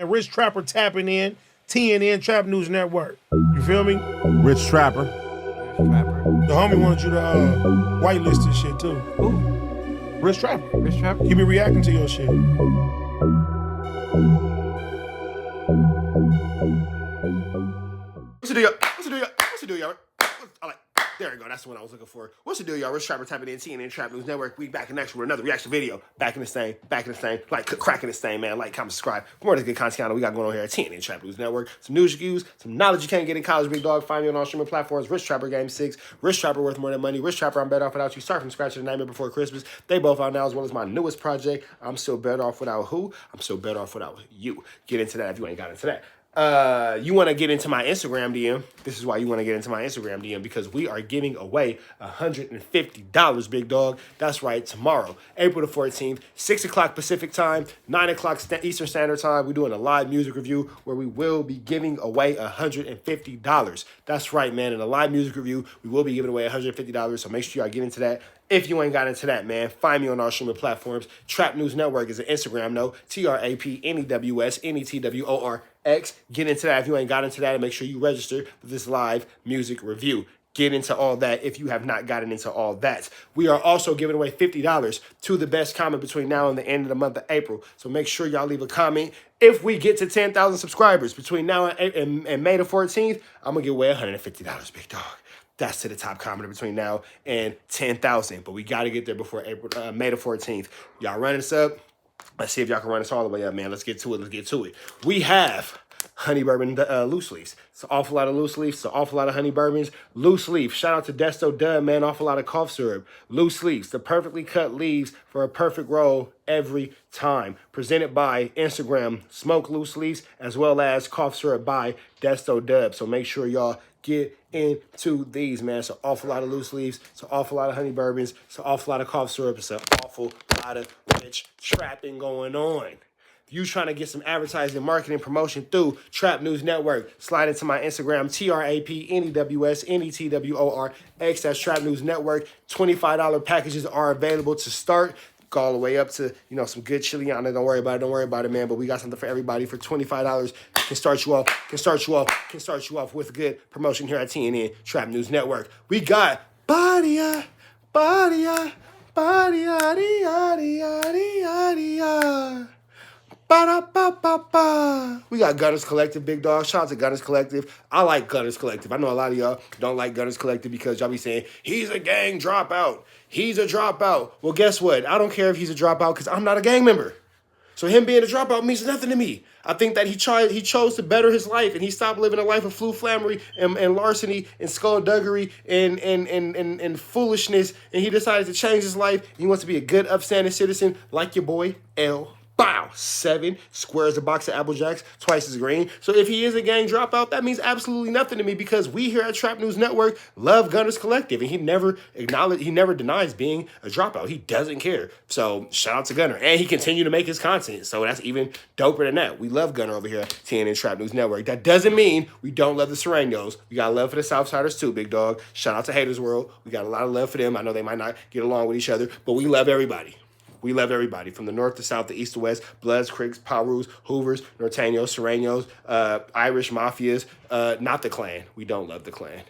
And Rich Trapper tapping in, TNN Trap News Network. You feel me? Rich Trapper. The homie wanted you to whitelist this shit too. Who? Rich Trapper. Rich Trapper? He be reacting to your shit. What's the deal? What's the deal? What's the deal, y'all? There we go. That's the one I was looking for. What's the deal, y'all? Rich Trapper tapping in TNN Trap News Network. We back in action with another reaction video. Back in this thing. Like cracking this thing, man. Like, comment, subscribe. For more of this good content we got going on here at TNN Trap News Network. Some news you use, some knowledge you can't get in college, big dog. Find me on all streaming platforms. Rich Trapper Game 6. Rich Trapper Worth More Than Money. Rich Trapper I'm Better Off Without You. Start from scratch to the Nightmare Before Christmas. They both out now, as well as my newest project. I'm Still Better Off Without Who? I'm Still Better Off Without You. Get into that if you ain't got into that. You want to get into my Instagram DM. This is why you want to get into my Instagram DM, because we are giving away $150, big dog. That's right, tomorrow, April the 14th, 6 o'clock Pacific time, 9 o'clock Eastern Standard Time. We're doing a live music review where we will be giving away $150. That's right, man. In a live music review, we will be giving away $150. So make sure y'all get into that. If you ain't got into that, man, find me on our streaming platforms. Trap News Network is an Instagram, no. TRAPNEWSNETWORX. Get into that if you ain't got into that, and make sure you register for this live music review. Get into all that if you have not gotten into all that. We are also giving away $50 to the best comment between now and the end of the month of April. So make sure y'all leave a comment. If we get to 10,000 subscribers between now and May the 14th, I'm going to give away $150, big dog. That's to the top commenter between now and 10,000. But we got to get there before May the 14th. Y'all run us up. Let's see if y'all can run us all the way up, man. Let's get to it. We have honey bourbon loose leaves. It's an awful lot of loose leaves. It's an awful lot of honey bourbons. Loose leaf. Shout out to Desto Dub, man. Awful lot of cough syrup. Loose leaves. The perfectly cut leaves for a perfect roll every time. Presented by Instagram Smoke Loose Leaves, as well as cough syrup by Desto Dub. So make sure y'all get into these, man. It's an awful lot of loose leaves. It's an awful lot of honey bourbons. It's an awful lot of cough syrup. It's an awful lot of rich trapping going on. If you trying to get some advertising, marketing, promotion through Trap News Network, slide into my Instagram, TRAPNEWSNETWORX. That's Trap News Network. $25 packages are available to start. Go all the way up to, some good chili on it. Don't worry about it, man. But we got something for everybody for $25. Can start you off with a good promotion here at TNN Trap News Network. We got Badia. Ba-da-ba-ba-ba. We got Gunners Collective, big dog. Shout out to Gunners Collective. I like Gunners Collective. I know a lot of y'all don't like Gunners Collective because y'all be saying, he's a gang dropout. He's a dropout. Well, guess what? I don't care if he's a dropout because I'm not a gang member. So him being a dropout means nothing to me. I think that he chose to better his life, and he stopped living a life of flammery and larceny and skullduggery and foolishness, and he decided to change his life. He wants to be a good, upstanding citizen like your boy L. Bow. 7 squares a box of Apple Jacks, twice as green. So if he is a gang dropout, that means absolutely nothing to me because we here at Trap News Network love Gunners Collective, and he never denies being a dropout. He doesn't care. So shout out to Gunner. And he continued to make his content. So that's even doper than that. We love Gunner over here at TNN Trap News Network. That doesn't mean we don't love the Serenos. We got love for the Southsiders too, big dog. Shout out to Haters World. We got a lot of love for them. I know they might not get along with each other, but we love everybody. We love everybody from the north to south, the east to west, Bloods, Crips, Paurus, Hoovers, Norteños, Serenos, Irish Mafias, not the Klan. We don't love the Klan.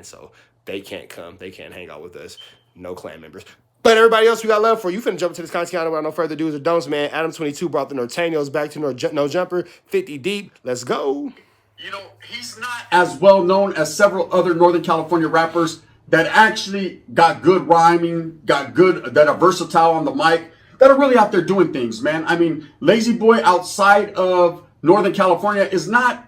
So they can't come. They can't hang out with us. No Klan members. But everybody else we got love for, you finna jump into this content without no further do's or don'ts, man. Adam22 brought the Norteños back to No Jumper, 50 deep. Let's go. He's not as well known as several other Northern California rappers that actually got good rhyming, that are versatile on the mic, that are really out there doing things, man. I mean, Lazy Boy outside of Northern California is not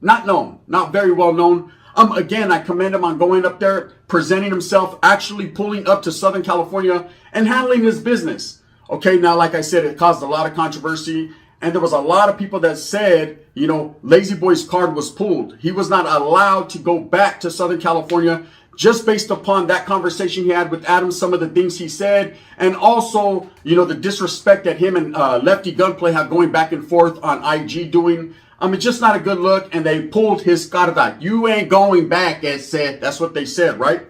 known, not very well known. Again, I commend him on going up there, presenting himself, actually pulling up to Southern California and handling his business. Okay, now, like I said, it caused a lot of controversy. And there was a lot of people that said, Lazy Boy's card was pulled. He was not allowed to go back to Southern California just based upon that conversation he had with Adam, some of the things he said, and also, the disrespect that him and Lefty Gunplay have going back and forth on IG doing. It's just not a good look, and they pulled his carta. You ain't going back, it said. That's what they said, right?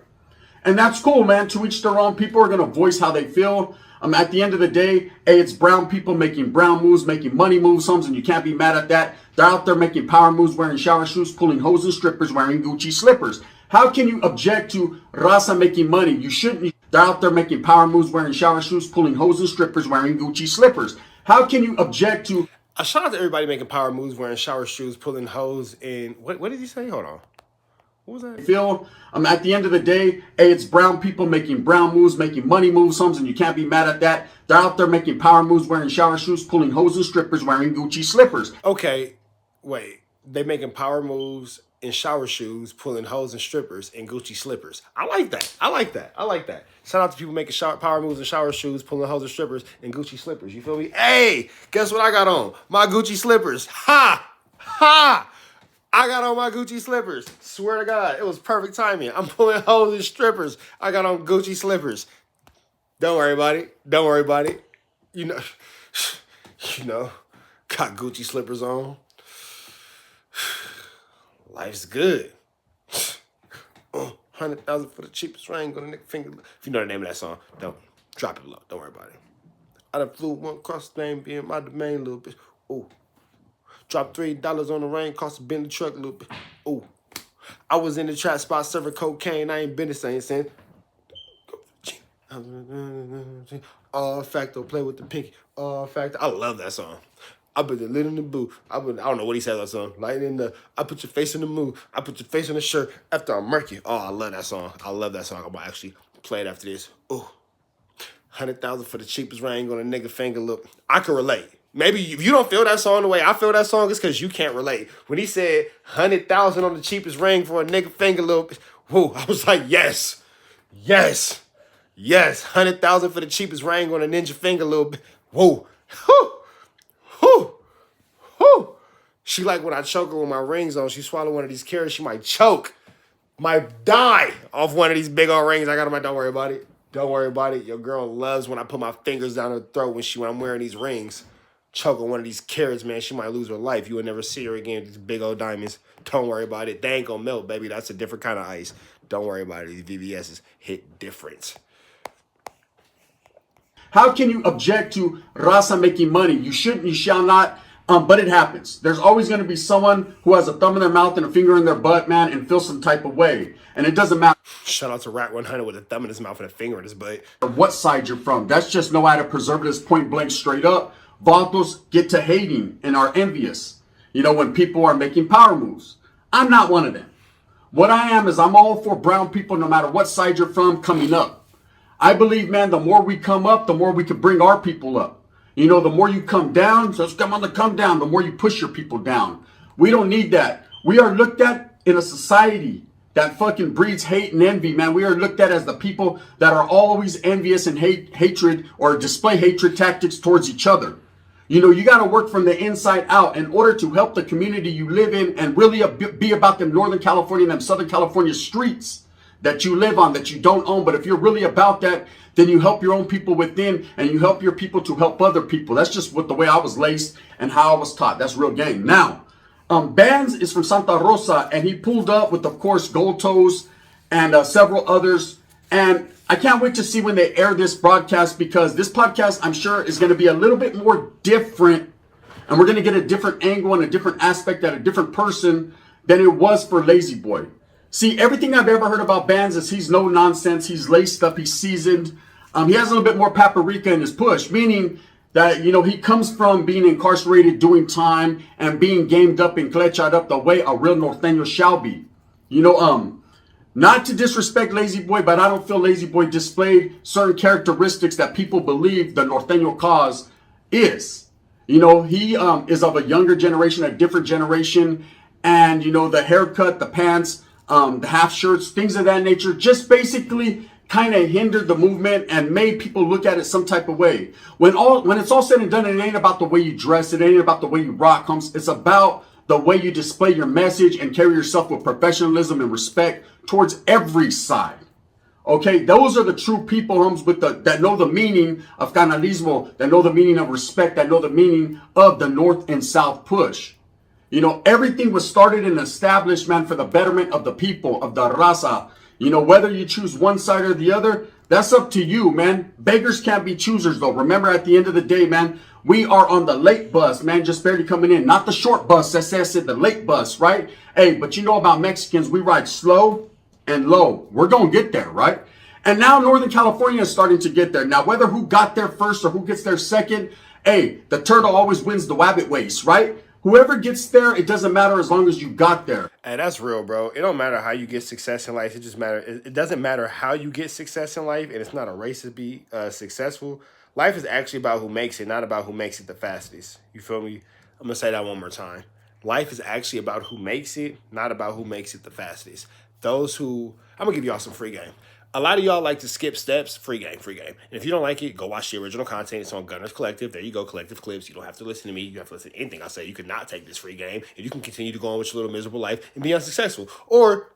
And that's cool, man. To each their own. People are going to voice how they feel. At the end of the day, hey, it's brown people making brown moves, making money moves, homes, and you can't be mad at that. They're out there making power moves, wearing shower shoes, pulling hose and strippers, wearing Gucci slippers. How can you object to Raza making money? You shouldn't. They're out there making power moves, wearing shower shoes, pulling hose and strippers, wearing Gucci slippers. How can you object to... A shout out to everybody making power moves, wearing shower shoes, pulling hose, and what did he say? Hold on. What was that? Phil, at the end of the day, hey, it's brown people making brown moves, making money moves, homes, and you can't be mad at that. They're out there making power moves, wearing shower shoes, pulling hose and strippers, wearing Gucci slippers. Okay, wait. They making power moves in shower shoes, pulling hose and strippers, and Gucci slippers. I like that. I like that. I like that. Shout out to people making power moves in shower shoes, pulling hose and strippers, and Gucci slippers. You feel me? Hey, guess what I got on? My Gucci slippers. Ha! Ha! I got on my Gucci slippers. Swear to God, it was perfect timing. I'm pulling hose and strippers. I got on Gucci slippers. Don't worry about it. Don't worry about it. You know, got Gucci slippers on. Life's good. 100,000 for the cheapest ring on the nigga finger. If you know the name of that song, don't drop it low. Don't worry about it. I done flew one across the name, being my domain, little bitch. Ooh. Dropped $3 on the rain, cost a Bentley truck a little bit. Ooh. I was in the trap spot serving cocaine. I ain't been the same since. Facto, play with the pinky. Facto. I love that song. I put the lid in the boo. I don't know what he said that song. Lighting in the, I put your face in the mood. I put your face in the shirt after I'm murky. Oh, I love that song. I love that song. I'm gonna actually play it after this. Ooh. 100,000 for the cheapest ring on a nigga finger. Look, I can relate. Maybe if you don't feel that song the way I feel that song, it's because you can't relate. When he said 100,000 on the cheapest ring for a nigga finger, little, whoo, I was like, yes, yes, yes. 100,000 for the cheapest ring on a ninja finger, little bit. Whoa, whoo, whoo, whoo. She like when I choke her with my rings on. She swallow one of these carrots, she might choke, might die off one of these big old rings I got on my. Don't worry about it. Don't worry about it. Your girl loves when I put my fingers down her throat when I'm wearing these rings. Choke on one of these carrots, man, she might lose her life. You will never see her again with these big old diamonds. Don't worry about it. They ain't gonna melt, baby. That's a different kind of ice. Don't worry about it. These VVS's hit different. How can you object to Raza making money? You shouldn't, you shall not, but it happens. There's always going to be someone who has a thumb in their mouth and a finger in their butt, man, and feels some type of way. And it doesn't matter. Shout out to Rat 100 with a thumb in his mouth and a finger in his butt. What side you're from. That's just no added preservatives, point blank, straight up. Vatos get to hating and are envious, when people are making power moves. I'm not one of them. What I am is I'm all for brown people, no matter what side you're from, coming up. I believe, man, the more we come up, the more we can bring our people up. The more you come down, so come on to come down, the more you push your people down. We don't need that. We are looked at in a society that fucking breeds hate and envy, man. We are looked at as the people that are always envious and hatred or display hatred tactics towards each other. You got to work from the inside out in order to help the community you live in and really be about them Northern California and them Southern California streets that you live on, that you don't own. But if you're really about that, then you help your own people within and you help your people to help other people. That's just the way I was laced and how I was taught. That's real game. Now, Bands is from Santa Rosa, and he pulled up with, of course, Gold Toes and several others. And I can't wait to see when they air this broadcast, because this podcast, I'm sure, is going to be a little bit more different. And we're going to get a different angle and a different aspect at a different person than it was for Lazy Boy. See, everything I've ever heard about Bands is he's no nonsense. He's laced up. He's seasoned. He has a little bit more paprika in his push, meaning that, he comes from being incarcerated, doing time, and being gamed up and clechad up the way a real norteño shall be. Not to disrespect Lazy Boy, but I don't feel Lazy Boy displayed certain characteristics that people believe the norteño cause is. He is of a younger generation, a different generation, and, the haircut, the pants, the half shirts, things of that nature, just basically kind of hindered the movement and made people look at it some type of way. When it's all said and done, it ain't about the way you dress, it ain't about the way you rock, it's about the way you display your message and carry yourself with professionalism and respect towards every side. Okay, those are the true people, that know the meaning of canalismo, that know the meaning of respect, that know the meaning of the North and South push. Everything was started and established, man, for the betterment of the people, of the raza. Whether you choose one side or the other, That's up to you, man. Beggars can't be choosers, though. Remember, at the end of the day, man, we are on the late bus, man, just barely coming in. Not the short bus, that's it, the late bus, right? Hey, but you know about Mexicans, we ride slow and low. We're going to get there, right? And now Northern California is starting to get there. Now, whether who got there first or who gets there second, hey, the turtle always wins the wabbit race, right? Whoever gets there, it doesn't matter as long as you got there. And that's real, bro. It don't matter how you get success in life. It doesn't matter how you get success in life, and it's not a race to be successful. Life is actually about who makes it, not about who makes it the fastest. You feel me? I'm gonna say that one more time. Life is actually about who makes it, not about who makes it the fastest. I'm gonna give y'all some free game. A lot of y'all like to skip steps. Free game, free game. And if you don't like it, go watch the original content. It's on Gunners Collective. There you go, Collective Clips. You don't have to listen to me. You have to listen to anything I say. You could not take this free game, and you can continue to go on with your little miserable life and be unsuccessful. Or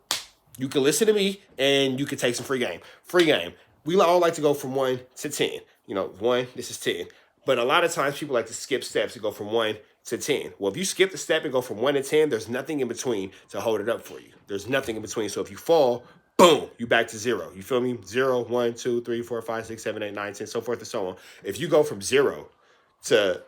you can listen to me, and you can take some free game. Free game. We all like to go from 1 to 10. 1, this is 10. But a lot of times people like to skip steps to go from 1 to 10. Well, if you skip the step and go from 1 to 10, there's nothing in between to hold it up for you. There's nothing in between. So if you fall, boom, you back to 0. You feel me? 0, 1, 2, 3, 4, 5, 6, 7, 8, 9, 10, so forth and so on. If you go from 0 to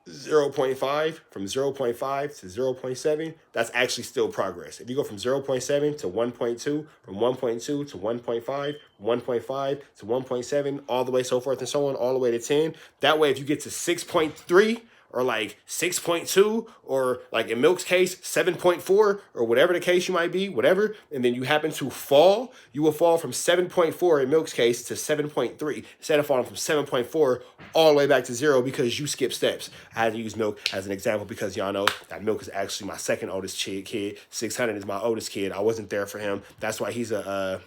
0.5, from 0.5 to 0.7, that's actually still progress. If you go from 0.7 to 1.2, from 1.2 to 1.5, 1.5 to 1.7, all the way so forth and so on, all the way to 10, that way if you get to 6.3, or like 6.2, or like in Milk's case, 7.4, or whatever the case you might be, whatever, and then you happen to fall, you will fall from 7.4 in Milk's case to 7.3, instead of falling from 7.4 all the way back to 0 because you skip steps. I had to use Milk as an example because y'all know that Milk is actually my second oldest kid. 600 is my oldest kid. I wasn't there for him. That's why he's a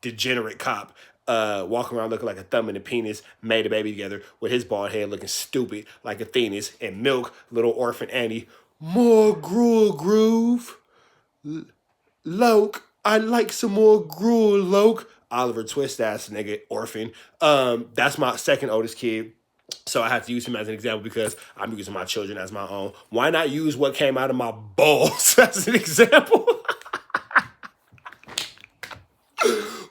degenerate cop. Walking around looking like a thumb and a penis, made a baby together with his bald head looking stupid like Athena's, and Milk, little orphan Annie, more gruel groove. Loke, I'd like some more gruel, Loke. Oliver Twist ass nigga, orphan. That's my second oldest kid. So I have to use him as an example because I'm using my children as my own. Why not use what came out of my balls as an example?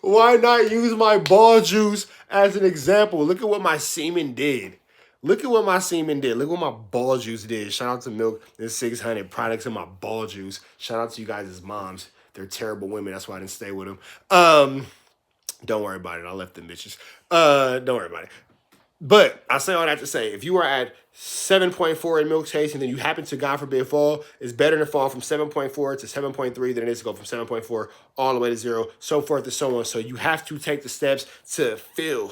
Why not use my ball juice as an example? Look at what my semen did. Look at what my semen did. Look what my ball juice did. Shout out to Milk and 600 products in my ball juice. Shout out to you guys as moms. They're terrible women. That's why I didn't stay with them. Don't worry about it. I left them bitches. Don't worry about it. But I say all that to say, if you are at 7.4 in Milk's case, and then you happen to, God forbid, fall, it's better to fall from 7.4 to 7.3 than it is to go from 7.4 all the way to 0, so forth and so on. So you have to take the steps to fill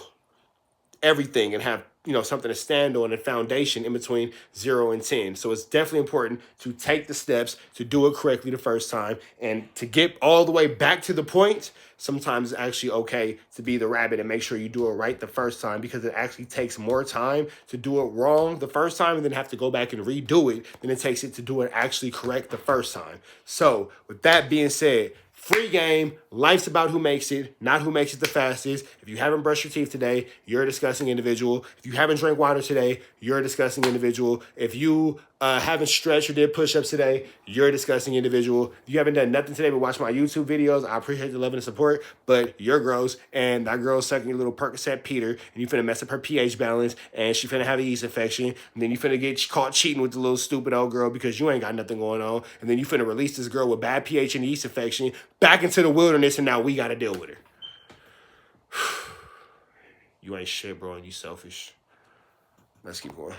everything and have something to stand on and foundation in between 0 and 10. So it's definitely important to take the steps to do it correctly the first time, and to get all the way back to the point. Sometimes it's actually okay to be the rabbit and make sure you do it right the first time, because it actually takes more time to do it wrong the first time and then have to go back and redo it than it takes it to do it actually correct the first time. So with that being said, free game. Life's about who makes it, not who makes it the fastest. If you haven't brushed your teeth today, you're a disgusting individual. If you haven't drank water today, you're a disgusting individual. If you haven't stretched or did push-ups today, you're a disgusting individual. If you haven't done nothing today but watch my YouTube videos, I appreciate the love and the support, but you're gross, and that girl's sucking your little Percocet Peter, and you finna mess up her pH balance, and she finna have a yeast infection, and then you finna get caught cheating with the little stupid old girl because you ain't got nothing going on, and then you finna release this girl with bad pH and yeast infection back into the wilderness, and now we gotta deal with her. You ain't shit, bro, and you selfish. Let's keep going.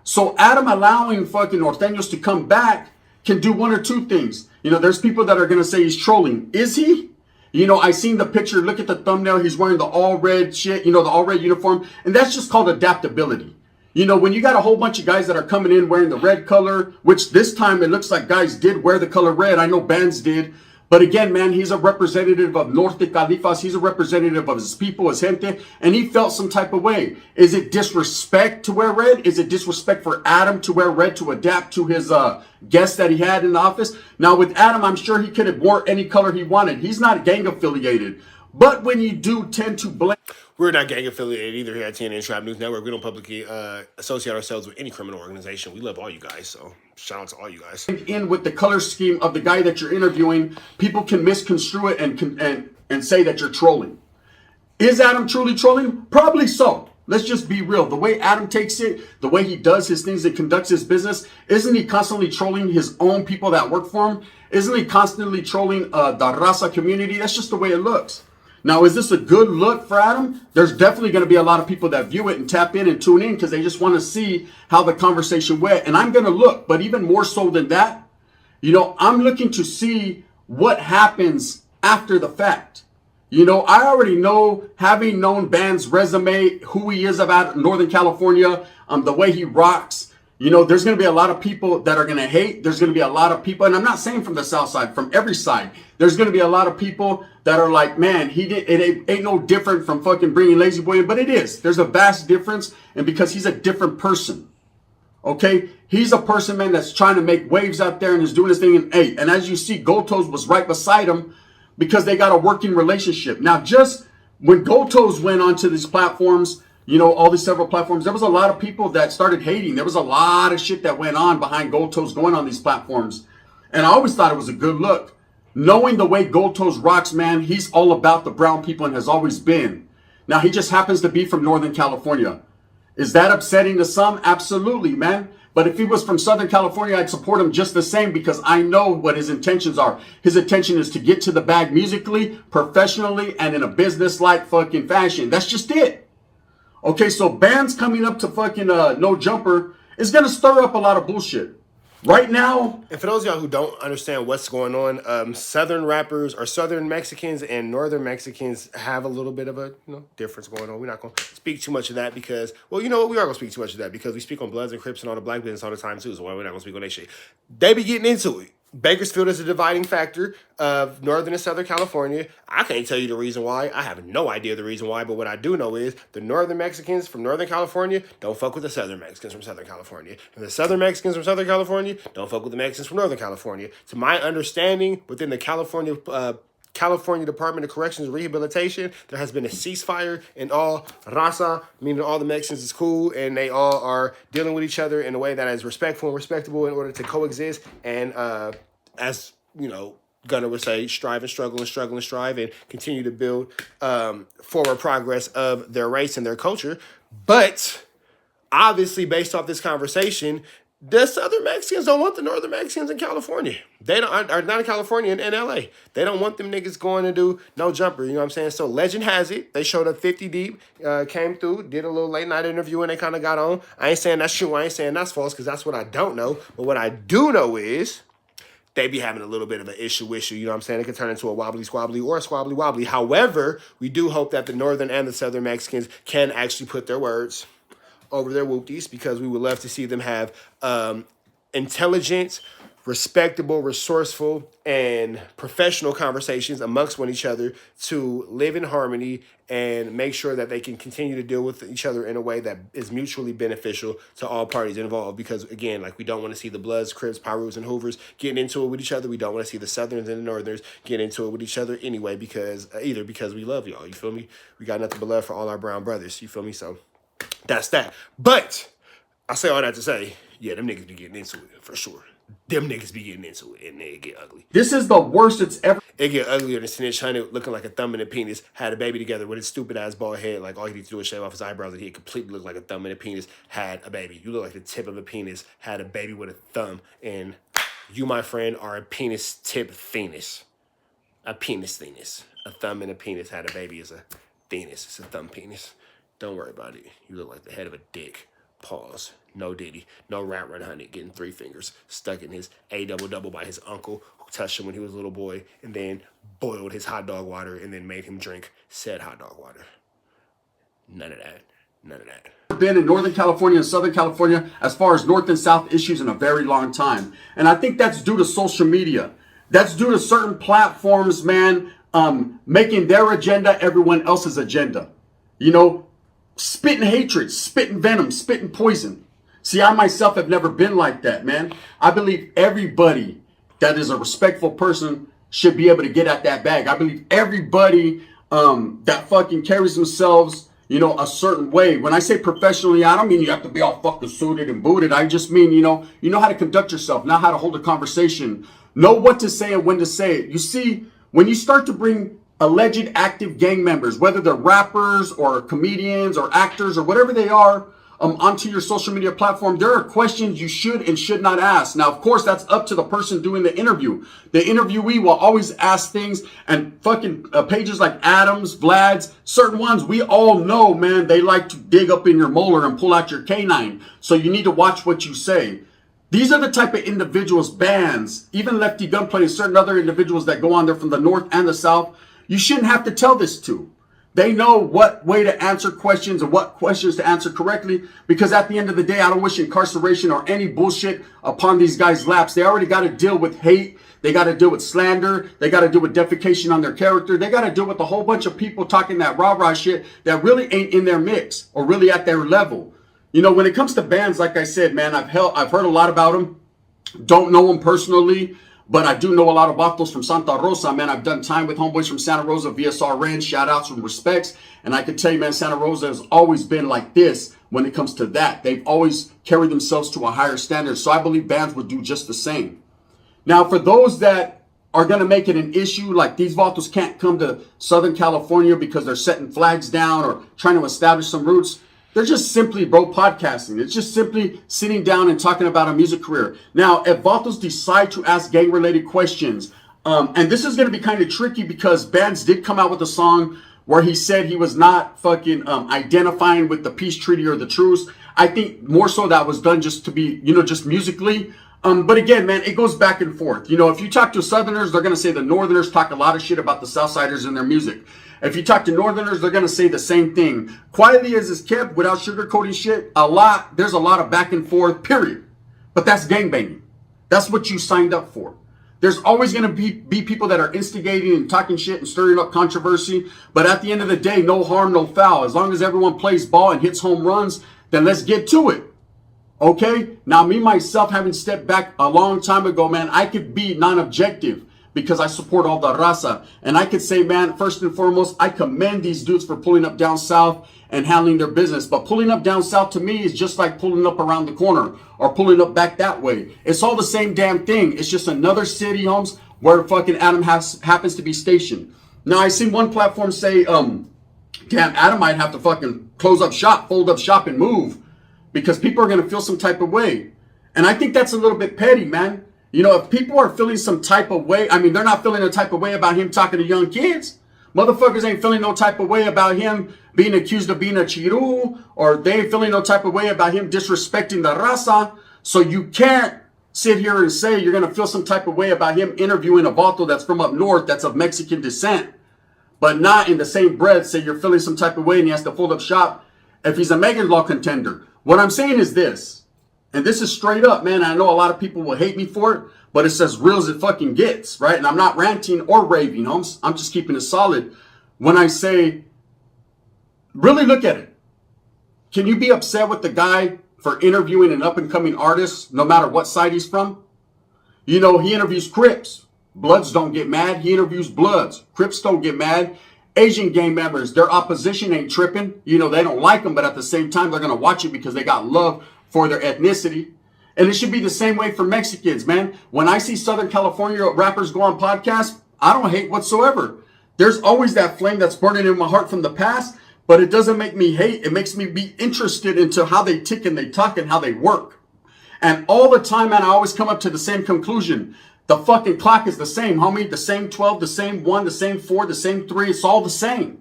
So Adam allowing fucking Norteños to come back can do one or two things. There's people that are going to say he's trolling. Is he? I seen the picture. Look at the thumbnail. He's wearing the all red shit, the all red uniform. And that's just called adaptability. When you got a whole bunch of guys that are coming in wearing the red color, which this time it looks like guys did wear the color red. I know bands did. But again, man, he's a representative of Norte Califas. He's a representative of his people, his gente, and he felt some type of way. Is it disrespect to wear red? Is it disrespect for Adam to wear red to adapt to his guest that he had in the office? Now, with Adam, I'm sure he could have wore any color he wanted. He's not gang affiliated. But when you do tend to blame... We're not gang affiliated either here at TNN Trap News Network. We don't publicly associate ourselves with any criminal organization. We love all you guys, so shout out to all you guys. In with the color scheme of the guy that you're interviewing, people can misconstrue it and say that you're trolling. Is Adam truly trolling? Probably so. Let's just be real. The way Adam takes it, the way he does his things and conducts his business, isn't he constantly trolling his own people that work for him? Isn't he constantly trolling the Raza community? That's just the way it looks. Now, is this a good look for Adam? There's definitely going to be a lot of people that view it and tap in and tune in because they just want to see how the conversation went. And I'm going to look, but even more so than that, I'm looking to see what happens after the fact. I already know, having known Band's resume, who he is about Northern California, the way he rocks, there's going to be a lot of people that are going to hate. There's going to be a lot of people, and I'm not saying from the South side, from every side. There's going to be a lot of people that are like, man, it ain't no different from fucking bringing Lazy Boy in, but it is. There's a vast difference, and because he's a different person. Okay, he's a person, man, that's trying to make waves out there and is doing his thing. And as you see, Gotos was right beside him because they got a working relationship. Now, just when Gotos went onto these platforms, all these several platforms, there was a lot of people that started hating. There was a lot of shit that went on behind Gotos going on these platforms. And I always thought it was a good look. Knowing the way Gotos rocks, man, he's all about the brown people and has always been. Now, he just happens to be from Northern California. Is that upsetting to some? Absolutely, man. But if he was from Southern California, I'd support him just the same because I know what his intentions are. His intention is to get to the bag musically, professionally, and in a business-like fucking fashion. That's just it. Okay, so bands coming up to fucking No Jumper is going to stir up a lot of bullshit. Right now, and for those of y'all who don't understand what's going on, Southern rappers or Southern Mexicans and Northern Mexicans have a little bit of a difference going on. We're not going to speak too much of that because, well, you know what? We are going to speak too much of that because we speak on Bloods and Crips and all the black business all the time too. So why we're not going to speak on that shit? They be getting into it. Bakersfield is a dividing factor of Northern and Southern California. I can't tell you the reason why. I have no idea the reason why, but what I do know is the Northern Mexicans from Northern California don't fuck with the Southern Mexicans from Southern California. And the Southern Mexicans from Southern California don't fuck with the Mexicans from Northern California. To my understanding, within the California Department of Corrections and Rehabilitation, there has been a ceasefire and all raza, meaning all the Mexicans is cool and they all are dealing with each other in a way that is respectful and respectable in order to coexist. And as you know, Gunner would say, strive and struggle and struggle and strive and continue to build forward progress of their race and their culture. But obviously, based off this conversation, the Southern Mexicans don't want the Northern Mexicans in California. They are not in California, in LA. They don't want them niggas going to do No Jumper. You know what I'm saying? So legend has it, they showed up 50 deep, came through, did a little late night interview, and they kind of got on. I ain't saying that's true. I ain't saying that's false because that's what I don't know. But what I do know is they be having a little bit of an issue, you know what I'm saying? It could turn into a wobbly squabbly or a squabbly wobbly. However, we do hope that the Northern and the Southern Mexicans can actually put their words over their whoopties because we would love to see them have intelligent, respectable, resourceful, and professional conversations amongst one each other to live in harmony and make sure that they can continue to deal with each other in a way that is mutually beneficial to all parties involved. Because again, like, we don't want to see the Bloods, Crips, Pyrus, and Hoovers getting into it with each other. We don't want to see the Southerns and the Northerners getting into it with each other anyway because we love y'all. You feel me? We got nothing but love for all our brown brothers. You feel me? So that's that. But I say all that to say, yeah, them niggas be getting into it for sure. Them niggas be getting into it and they get ugly. this is the worst it's ever. It get uglier than Snitch Honey looking like a thumb and a penis, had a baby together with his stupid ass bald head. Like, all he needs to do is shave off his eyebrows and he completely looked like a thumb and a penis, had a baby. You look like the tip of a penis, had a baby with a thumb. And you, my friend, are a penis tip penis. A penis penis. A thumb and a penis had a baby is a penis. It's a thumb penis. Don't worry about it. You look like the head of a dick. Pause. No Diddy. No Rat Run Honey getting 3 fingers stuck in his A-double-double by his uncle who touched him when he was a little boy and then boiled his hot dog water and then made him drink said hot dog water. None of that. None of that. Been in Northern California and Southern California as far as North and South issues in a very long time. And I think that's due to social media. That's due to certain platforms, man, making their agenda everyone else's agenda. Spitting hatred, spitting venom, spitting poison. See, I myself have never been like that, man. I believe everybody that is a respectful person should be able to get at that bag. I believe everybody that fucking carries themselves, a certain way. When I say professionally, I don't mean you have to be all fucking suited and booted. I just mean, you know how to conduct yourself, know how to hold a conversation, know what to say and when to say it. You see, when you start to bring alleged active gang members, whether they're rappers or comedians or actors or whatever they are, onto your social media platform, there are questions you should and should not ask. Now, of course, that's up to the person doing the interview. The interviewee will always ask things, and fucking pages like Adams, Vlad's, certain ones, we all know, man, they like to dig up in your molar and pull out your canine. So you need to watch what you say. These are the type of individuals, bands, even Lefty Gunplay and certain other individuals that go on there from the North and the South, you shouldn't have to tell this to. They know what way to answer questions and what questions to answer correctly, because at the end of the day, I don't wish incarceration or any bullshit upon these guys' laps. They already got to deal with hate. They got to deal with slander. They got to deal with defecation on their character. They got to deal with a whole bunch of people talking that rah-rah shit that really ain't in their mix or really at their level. You know, when it comes to bands, like I said, man, I've heard a lot about them. Don't know them personally. But I do know a lot of vatos from Santa Rosa, man. I've done time with homeboys from Santa Rosa, VSR Ren, shout outs and respects. And I can tell you, man, Santa Rosa has always been like this when it comes to that. They've always carried themselves to a higher standard. So I believe bands would do just the same. Now, for those that are going to make it an issue, like these vatos can't come to Southern California because they're setting flags down or trying to establish some roots. They're just simply, bro, podcasting. It's just simply sitting down and talking about a music career. Now, if vatos decide to ask gang-related questions, and this is going to be kind of tricky because Bands did come out with a song where he said he was not fucking identifying with the peace treaty or the truce. I think more so that was done just to be, you know, just musically. But again, man, it goes back and forth. You know, if you talk to Southerners, they're going to say the Northerners talk a lot of shit about the Southsiders in their music. If you talk to Northerners, they're going to say the same thing. Quietly as is kept, without sugarcoating shit, there's a lot of back and forth, period. But that's gangbanging. That's what you signed up for. There's always going to be people that are instigating and talking shit and stirring up controversy. But at the end of the day, no harm, no foul. As long as everyone plays ball and hits home runs, then let's get to it. Okay? Now, me, myself, having stepped back a long time ago, man, I could be non-objective because I support all the raza. And I could say, man, first and foremost, I commend these dudes for pulling up down south and handling their business. But pulling up down south to me is just like pulling up around the corner or pulling up back that way. It's all the same damn thing. It's just another city, homes, where fucking Adam happens to be stationed. Now, I seen one platform say, damn, Adam might have to fucking close up shop, fold up shop and move because people are going to feel some type of way. And I think that's a little bit petty, man. You know, if people are feeling some type of way, I mean, they're not feeling a type of way about him talking to young kids. Motherfuckers ain't feeling no type of way about him being accused of being a chiru, or they ain't feeling no type of way about him disrespecting the raza. So you can't sit here and say you're going to feel some type of way about him interviewing a vato that's from up north that's of Mexican descent, but not in the same breath say you're feeling some type of way and he has to fold up shop if he's a Megan's Law contender. What I'm saying is this. And this is straight up, man. I know a lot of people will hate me for it, but it's as real as it fucking gets, right? And I'm not ranting or raving, homes. I'm just keeping it solid when I say, really look at it. Can you be upset with the guy for interviewing an up-and-coming artist, no matter what side he's from? You know, he interviews Crips. Bloods don't get mad. He interviews Bloods. Crips don't get mad. Asian gang members, their opposition ain't tripping. You know, they don't like them, but at the same time, they're going to watch it because they got love for their ethnicity. And it should be the same way for Mexicans, man. When I see Southern California rappers go on podcasts, I don't hate whatsoever. There's always that flame that's burning in my heart from the past, but it doesn't make me hate. It makes me be interested into how they tick and they talk and how they work. And all the time, man, I always come up to the same conclusion. The fucking clock is the same, homie. The same 12, the same 1, the same 4, the same 3. It's all the same.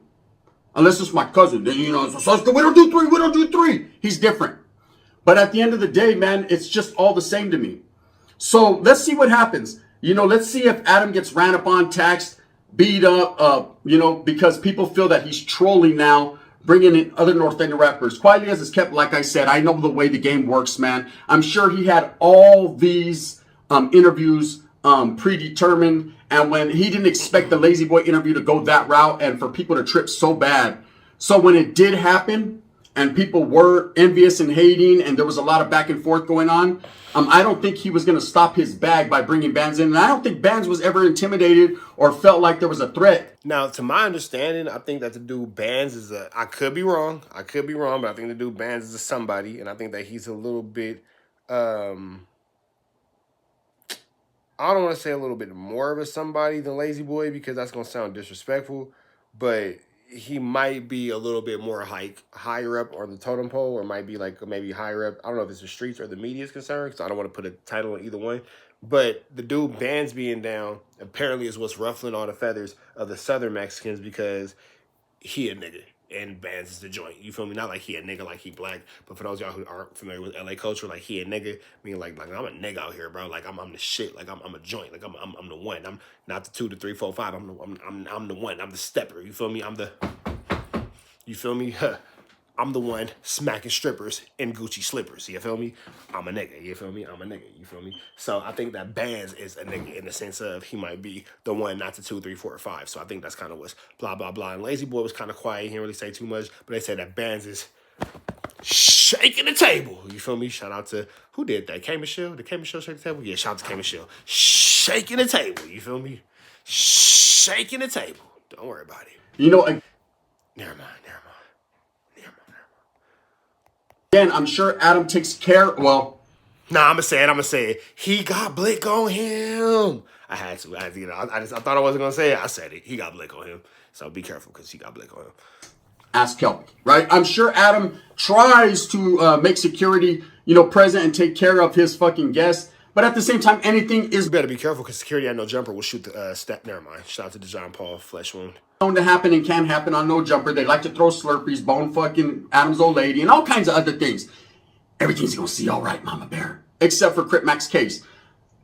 Unless it's my cousin. Then, you know, we don't do 3. We don't do 3. He's different. But at the end of the day, man, it's just all the same to me. So let's see what happens. You know, let's see if Adam gets ran up on, taxed, beat up, you know, because people feel that he's trolling now, bringing in other North End rappers. Quietly as it's kept, like I said, I know the way the game works, man. I'm sure he had all these interviews predetermined. And when he didn't expect the Lazy Boy interview to go that route and for people to trip so bad. So when it did happen, and people were envious and hating, and there was a lot of back and forth going on, I don't think he was going to stop his bag by bringing Bands in. And I don't think Bands was ever intimidated or felt like there was a threat. Now, to my understanding, I think that the dude Bands is I could be wrong, but I think the dude Bands is a somebody, and I think that he's a little bit, I I don't want to say a little bit more of a somebody than Lazy Boy because that's gonna sound disrespectful, but he might be a little bit more higher up on the totem pole, or might be like maybe higher up. I don't know if it's the streets or the media is concerned, because I don't want to put a title on either one. But the dude Bands being down apparently is what's ruffling all the feathers of the Southern Mexicans, because he a nigga and Bands is the joint. You feel me? Not like he a nigga like he black, but for those of y'all who aren't familiar with LA culture, like he a nigga, meaning like I'm a nigga out here, bro. Like I'm the shit. Like I'm a joint. Like I'm the one. I'm not the 2, the 3, 4, 5. I'm the one. I'm the stepper. You feel me? You feel me? I'm the one smacking strippers in Gucci slippers. You feel me? I'm a nigga. You feel me? I'm a nigga. You feel me? So I think that Bands is a nigga in the sense of he might be the one, not the 2, 3, 4, or 5. So I think that's kind of what's blah, blah, blah. And Lazy Boy was kind of quiet. He didn't really say too much. But they said that Bands is shaking the table. You feel me? Shout out to, who did that? K Michelle? Did K Michelle shake the table? Yeah, shout out to K Michelle. Shaking the table. You feel me? Shaking the table. Don't worry about it. You know, Never mind. again, I'm sure Adam takes care. Well, Nah, I'm gonna say it. He got Blick on him. I had to, you know, I thought I wasn't gonna say it. I said it. He got Blick on him. So be careful, because he got Blick on him. ask Kelby, right? I'm sure Adam tries to make security, present and take care of his fucking guests. But at the same time, anything is You better be careful, because security at No Jumper will shoot the step. Never mind. Shout out to the John Paul flesh wound. known to happen and can happen on No Jumper. They like to throw Slurpees, bone fucking Adam's old lady, and all kinds of other things. Everything's gonna see all right, Mama Bear. Except for Crip Mac's case.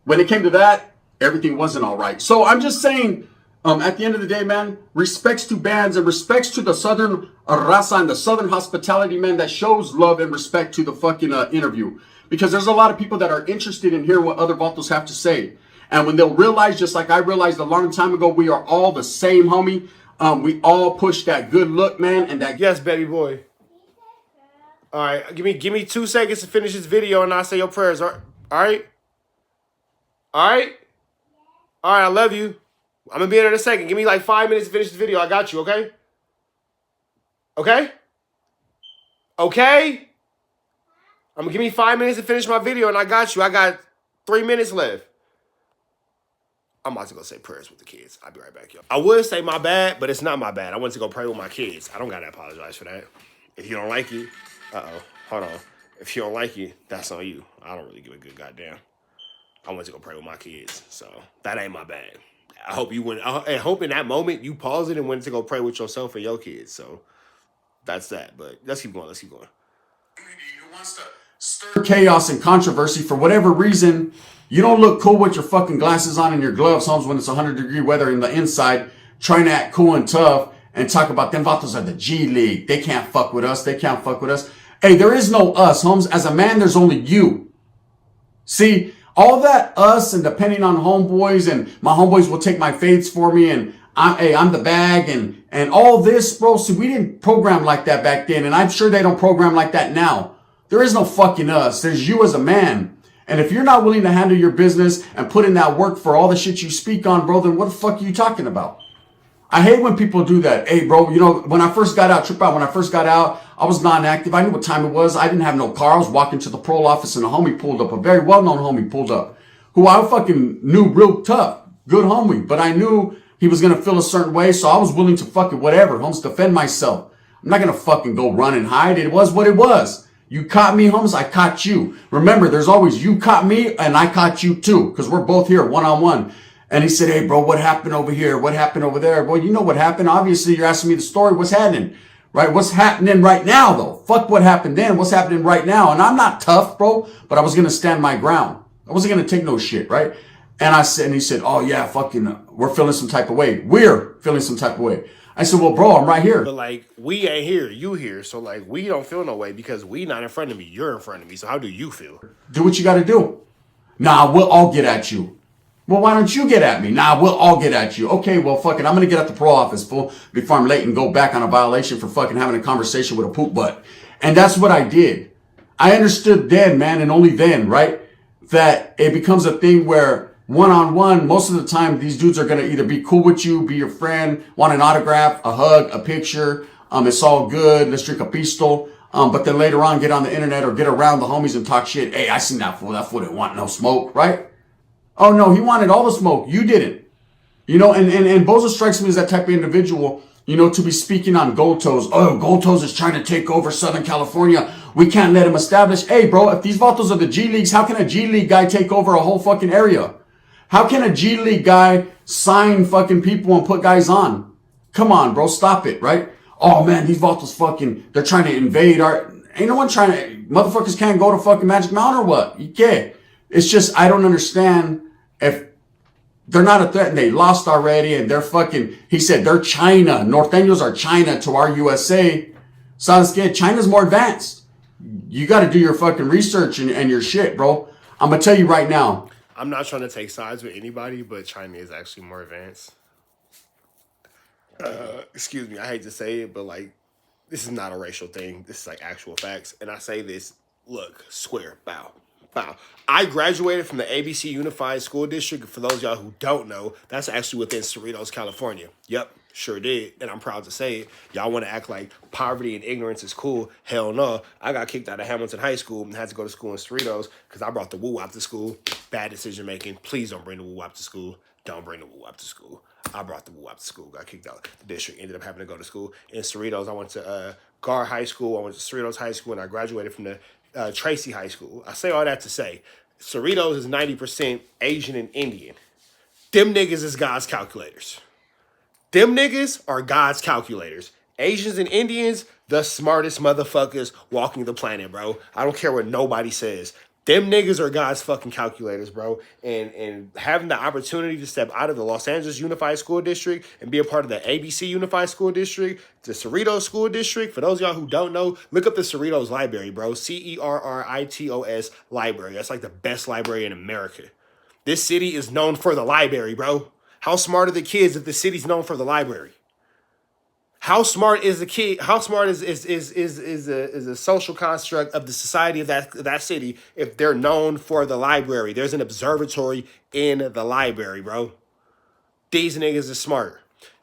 When it came to that, everything wasn't all right. So I'm just saying, at the end of the day, man, respects to Bands and respects to the Southern raza and the Southern hospitality, man, that shows love and respect to the fucking interview. Because there's a lot of people that are interested in hearing what other Vatos have to say. And when they'll realize, just like I realized a long time ago, we are all the same, homie. We all push that good look, man, and that Yes, baby boy. All right, give me 2 seconds to finish this video, and I'll say your prayers. All right? All right? All right, I love you. I'm gonna be there in a second. Give me like 5 minutes to finish this video. I got you, okay? Okay? Okay? I'm gonna give me 5 minutes to finish my video, and I got you. I got 3 minutes left. I'm about to go say prayers with the kids. I'll be right back, y'all. I would say my bad, but it's not my bad. I went to go pray with my kids. I don't gotta apologize for that. If you don't like it, hold on. If you don't like it, that's on you. I don't really give a good goddamn. I went to go pray with my kids, so that ain't my bad. I hope you went. I hope in that moment you paused it and went to go pray with yourself and your kids. So that's that. But let's keep going. Who wants to stir chaos and controversy for whatever reason. You don't look cool with your fucking glasses on and your gloves, Holmes, when it's 100-degree weather in the inside, trying to act cool and tough and talk about them Vatos are the G League. They can't fuck with us. Hey, there is no us, Holmes. As a man, there's only you. See, all that us and depending on homeboys, and my homeboys will take my fades for me, and I'm the bag, and all this, bro. See, we didn't program like that back then, and I'm sure they don't program like that now. There is no fucking us. There's you as a man. And if you're not willing to handle your business and put in that work for all the shit you speak on, bro, then what the fuck are you talking about? I hate when people do that. Hey, bro, when I first got out, I was non-active. I knew what time it was. I didn't have no car. I was walking to the parole office and a homie pulled up, a very well-known homie pulled up, who I fucking knew real tough, good homie. But I knew he was going to feel a certain way, so I was willing to fucking whatever, Holmes, defend myself. I'm not going to fucking go run and hide. It was what it was. You caught me, Holmes, I caught you. Remember, there's always you caught me and I caught you too, because we're both here one-on-one. And he said, hey, bro, what happened over here? What happened over there? Well, you know what happened. Obviously, you're asking me the story. What's happening? Right? What's happening right now, though? Fuck what happened then. What's happening right now? And I'm not tough, bro, but I was going to stand my ground. I wasn't going to take no shit, right? And he said, oh, yeah, fucking, we're feeling some type of way. We're feeling some type of way. I said, well, bro, I'm right here. But like, we ain't here, you here. So like, we don't feel no way because we not in front of me. You're in front of me. So how do you feel? Do what you got to do. Nah, we'll all get at you. Well, why don't you get at me? Nah, we'll all get at you. Okay, well, fuck it. I'm going to get at the parole office, fool, before I'm late and go back on a violation for fucking having a conversation with a poop butt. And that's what I did. I understood then, man, and only then, right, that it becomes a thing where one-on-one, most of the time, these dudes are going to either be cool with you, be your friend, want an autograph, a hug, a picture. It's all good. Let's drink a pistol. But then later on, get on the internet or get around the homies and talk shit. Hey, I seen that fool. That fool didn't want no smoke, right? Oh no, he wanted all the smoke. You didn't. You know, and Bozo strikes me as that type of individual, you know, to be speaking on Gold Toes. Oh, Gold Toes is trying to take over Southern California. We can't let him establish. Hey, bro, if these vatos are the G Leagues, how can a G League guy take over a whole fucking area? How can a G League guy sign fucking people and put guys on? Come on, bro, stop it, right? Oh man, these vatos fucking, they're trying to invade our, ain't no one trying to, motherfuckers can't go to fucking Magic Mountain or what? You can't. It's just, I don't understand if they're not a threat and they lost already and they're fucking, he said they're China. Norteños are China to our USA. Sounds good. China's more advanced. You got to do your fucking research and your shit, bro. I'm going to tell you right now. I'm not trying to take sides with anybody, but China is actually more advanced. Excuse me, I hate to say it, but like, this is not a racial thing. This is like actual facts. And I say this, look, square, bow. I graduated from the ABC Unified School District. For those of y'all who don't know, that's actually within Cerritos, California. Yep, sure did. And I'm proud to say it. Y'all want to act like poverty and ignorance is cool. Hell no. I got kicked out of Hamilton High School and had to go to school in Cerritos because I brought the woo-wop to school. Bad decision making. Please don't bring the woo-wop to school. Don't bring the woo-wop to school. I brought the woo-wop to school. Got kicked out the district. Ended up having to go to school in Cerritos. I went to Gar High School. I went to Cerritos High School, and I graduated from the Tracy High School. I say all that to say, Cerritos is 90% Asian and Indian. Them niggas is God's calculators. Them niggas are God's calculators. Asians and Indians, the smartest motherfuckers walking the planet, bro. I don't care what nobody says. Them niggas are God's fucking calculators, bro. And having the opportunity to step out of the Los Angeles Unified School District and be a part of the ABC Unified School District, the Cerritos School District, for those of y'all who don't know, look up the Cerritos Library, bro. Cerritos Library. That's like the best library in America. This city is known for the library, bro. How smart are the kids if the city's known for the library? How smart is the kid? How smart is a social construct of the society of that city if they're known for the library? There's an observatory in the library, bro. These niggas is smart.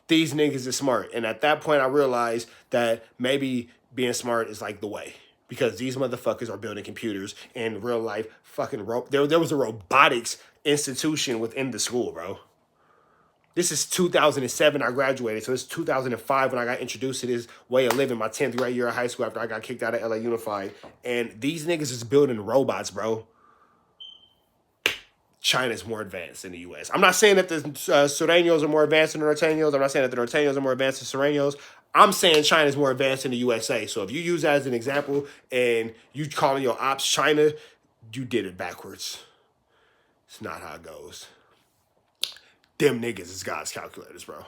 These niggas is smart. And at that point, I realized that maybe being smart is like the way. Because these motherfuckers are building computers in real life. Fucking there was a robotics institution within the school, bro. This is 2007 I graduated, so it's 2005 when I got introduced to this way of living, my 10th grade year of high school after I got kicked out of LA Unified. And these niggas is building robots, bro. China's more advanced than the U.S. I'm not saying that the Sureños are more advanced than the Norteños. I'm not saying that the Norteños are more advanced than Sureños. I'm saying China's more advanced than the USA. So if you use that as an example and you calling your ops China, you did it backwards. It's not how it goes. Them niggas is God's calculators, bro.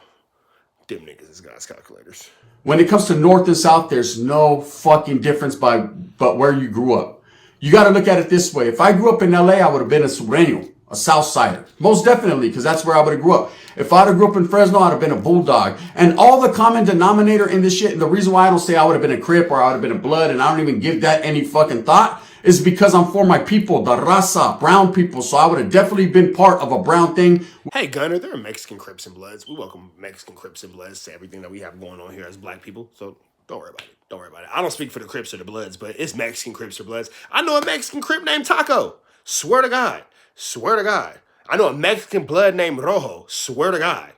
Them niggas is God's calculators. When it comes to North and South, there's no fucking difference but where you grew up. You got to look at it this way. If I grew up in LA, I would have been a Sureño, a South Sider. Most definitely, because that's where I would have grew up. If I'd have grew up in Fresno, I'd have been a Bulldog. And all the common denominator in this shit, and the reason why I don't say I would have been a Crip or I would have been a Blood, and I don't even give that any fucking thought, is because I'm for my people, the raza, brown people. So I would have definitely been part of a brown thing. Hey, Gunner, there are Mexican Crips and Bloods. We welcome Mexican Crips and Bloods to everything that we have going on here as black people. So don't worry about it. Don't worry about it. I don't speak for the Crips or the Bloods, but it's Mexican Crips or Bloods. I know a Mexican Crip named Taco. Swear to God. Swear to God. I know a Mexican Blood named Rojo. Swear to God.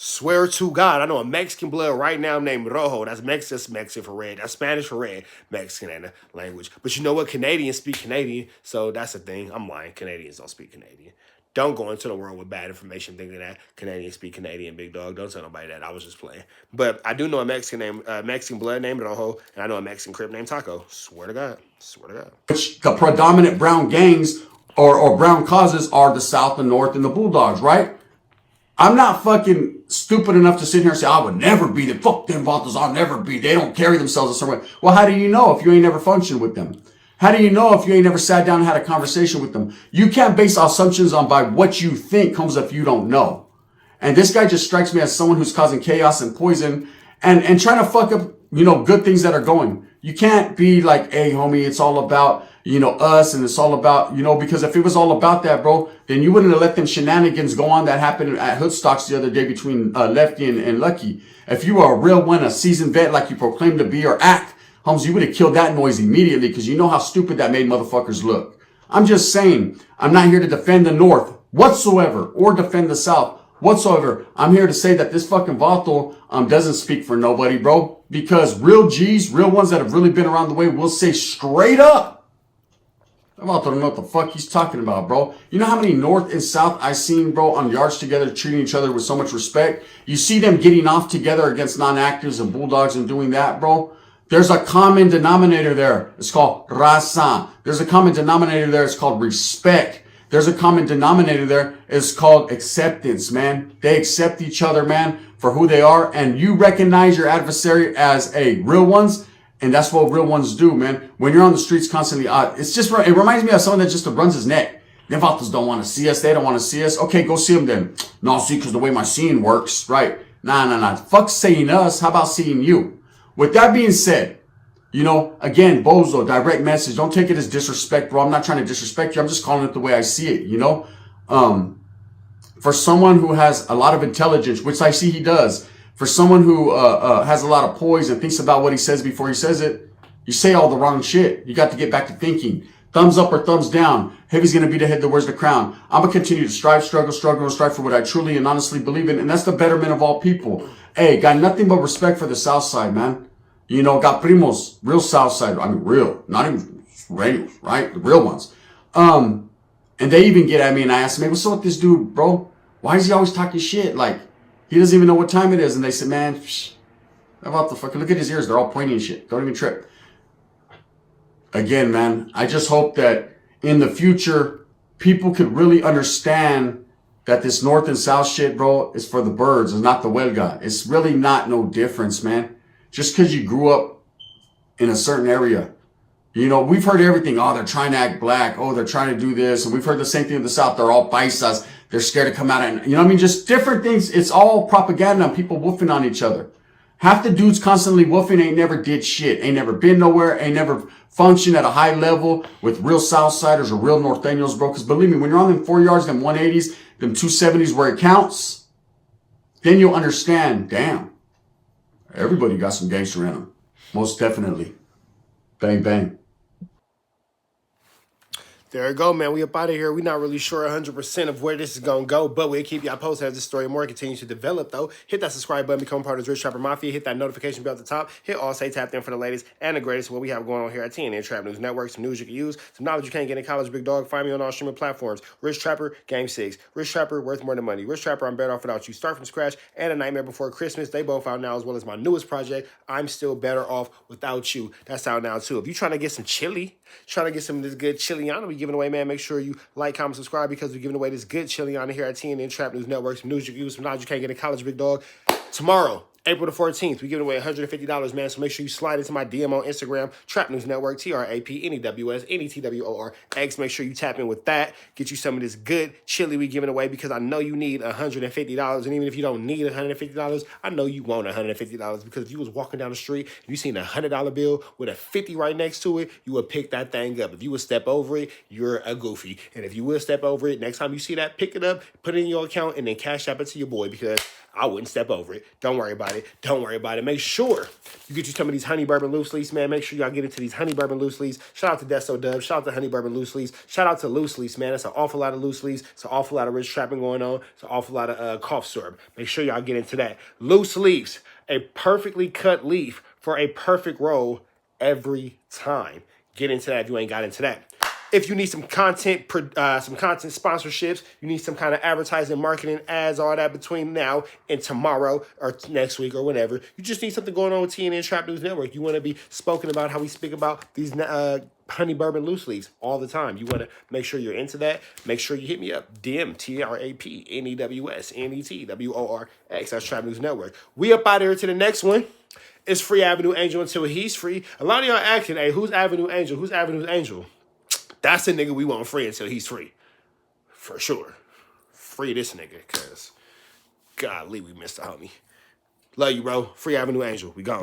Swear to God, I know a Mexican Blood right now named Rojo. That's Mexican for red. That's Spanish for red. Mexican ain't a language. But you know what? Canadians speak Canadian, so that's the thing. I'm lying. Canadians don't speak Canadian. Don't go into the world with bad information thinking that Canadians speak Canadian, big dog. Don't tell nobody that. I was just playing. But I do know a Mexican Blood named Rojo, and I know a Mexican Crip named Taco. Swear to God. Swear to God. Which the predominant brown gangs or brown causes are the South, the North, and the Bulldogs, right? I'm not fucking stupid enough to sit here and say, I would never be them. Fuck them vatos, I'll never be. They don't carry themselves a certain way. Well, how do you know if you ain't never functioned with them? How do you know if you ain't never sat down and had a conversation with them? You can't base assumptions on by what you think comes if you don't know. And this guy just strikes me as someone who's causing chaos and poison and trying to fuck up, good things that are going. You can't be like, hey, homie, it's all about, us and it's all about, because if it was all about that, bro, then you wouldn't have let them shenanigans go on that happened at Hoodstocks the other day between Lefty and Lucky. If you were a real one, a seasoned vet like you proclaim to be or act, Holmes, you would have killed that noise immediately because you know how stupid that made motherfuckers look. I'm just saying, I'm not here to defend the North. whatsoever or defend the South whatsoever. I'm here to say that this fucking Vato doesn't speak for nobody, bro. Because real G's, real ones that have really been around the way will say straight up, Vato don't know what the fuck he's talking about, bro. You know how many North and South I seen, bro, on yards together, treating each other with so much respect? You see them getting off together against non-actives and Bulldogs and doing that, bro. There's a common denominator there. It's called raza. There's a common denominator there. It's called respect. There's a common denominator there. It's called acceptance, man. They accept each other, man, for who they are. And you recognize your adversary as a real ones. And that's what real ones do, man. When you're on the streets constantly, it's just, it reminds me of someone that just runs his neck. Them vatos don't want to see us. They don't want to see us. Okay, go see them then. No, see, because the way my seeing works, right? Nah. Fuck seeing us. How about seeing you? With that being said, you know, again, Bozo, direct message. Don't take it as disrespect, bro. I'm not trying to disrespect you. I'm just calling it the way I see it, you know? For someone who has a lot of intelligence, which I see he does, for someone who has a lot of poise and thinks about what he says before he says it, you say all the wrong shit. You got to get back to thinking. Thumbs up or thumbs down. Heavy's going to be the head that wears the crown. I'm going to continue to strive, struggle, and strive for what I truly and honestly believe in, and that's the betterment of all people. Hey, got nothing but respect for the South Side, man. You know, got primos, real South Side. I mean, real, not even radios, right? The real ones. And they even get at me and I ask them, hey, what's up with this dude, bro? Why is he always talking shit? Like, he doesn't even know what time it is. And they said, man, about the fuck? Look at his ears. They're all pointy and shit. Don't even trip. Again, man, I just hope that in the future, people could really understand that this North and South shit, bro, is for the birds. It's not the huelga. It's really not no difference, man. Just because you grew up in a certain area. You know, we've heard everything. Oh, they're trying to act black. Oh, they're trying to do this. And we've heard the same thing in the South. They're all paisas. They're scared to come out. And, you know what I mean? Just different things. It's all propaganda and people woofing on each other. Half the dudes constantly woofing ain't never did shit. Ain't never been nowhere. Ain't never functioned at a high level with real Southsiders or real Norteños, bro. Because believe me, when you're on them 4 yards, them 180s, them 270s where it counts, then you'll understand, damn, everybody got some gangster in them. Most definitely. Bang, bang. There you go, man. We up out of here. We're not really sure 100% of where this is going to go, but we'll keep y'all posted as the story more continues to develop, though. Hit that subscribe button, become part of the Rich Trapper Mafia. Hit that notification bell at the top. Hit all, stay tapped in for the latest and the greatest what we have going on here at TNN Trap News Network. Some news you can use, some knowledge you can't get in college, big dog. Find me on all streaming platforms. Rich Trapper, Game 6. Rich Trapper, worth more than money. Rich Trapper, I'm better off without you. Start from scratch and A Nightmare Before Christmas. They both out now, as well as my newest project, I'm Still Better Off Without You. That's out now, too. If you're trying to get some chili, trying to get some of this good chiliana we giving away, man, make sure you like, comment, subscribe, because we're giving away this good chiliana here at TNN Trap News Network. Some news you can use, some knowledge you can't get in college, big dog. Tomorrow, April the 14th, we're giving away $150, man. So make sure you slide into my DM on Instagram, Trap News Network, TRAPNEWS, NETWORX. Make sure you tap in with that. Get you some of this good chili we giving away, because I know you need $150. And even if you don't need $150, I know you want $150, because if you was walking down the street and you seen a $100 bill with a 50 right next to it, you would pick that thing up. If you would step over it, you're a goofy. And if you would step over it, next time you see that, pick it up, put it in your account, and then cash app it to your boy, because I wouldn't step over it. Don't worry about it. Don't worry about it. Make sure you get you some of these Honey Bourbon Loose Leafs, man. Make sure y'all get into these Honey Bourbon Loose Leafs. Shout out to Deso Dub. Shout out to Honey Bourbon Loose Leafs. Shout out to Loose Leafs, man. It's an awful lot of loose leaves. It's an awful lot of rich trapping going on. It's an awful lot of cough syrup. Make sure y'all get into that. Loose Leafs, a perfectly cut leaf for a perfect roll every time. Get into that if you ain't got into that. If you need some content sponsorships, you need some kind of advertising, marketing, ads, all that between now and tomorrow or next week or whenever, you just need something going on with TNN Trap News Network. You want to be spoken about how we speak about these Honey Bourbon Loose Leaves all the time. You want to make sure you're into that. Make sure you hit me up. DM TRAPNEWS NETWORX. That's Trap News Network. We up out of here to the next one. It's Free Avenue Angel until he's free. A lot of y'all asking, hey, who's Avenue Angel? Who's Avenue Angel? That's the nigga we want free until he's free. For sure. Free this nigga, because golly, we missed the homie. Love you, bro. Free Avenue Angel. We gone.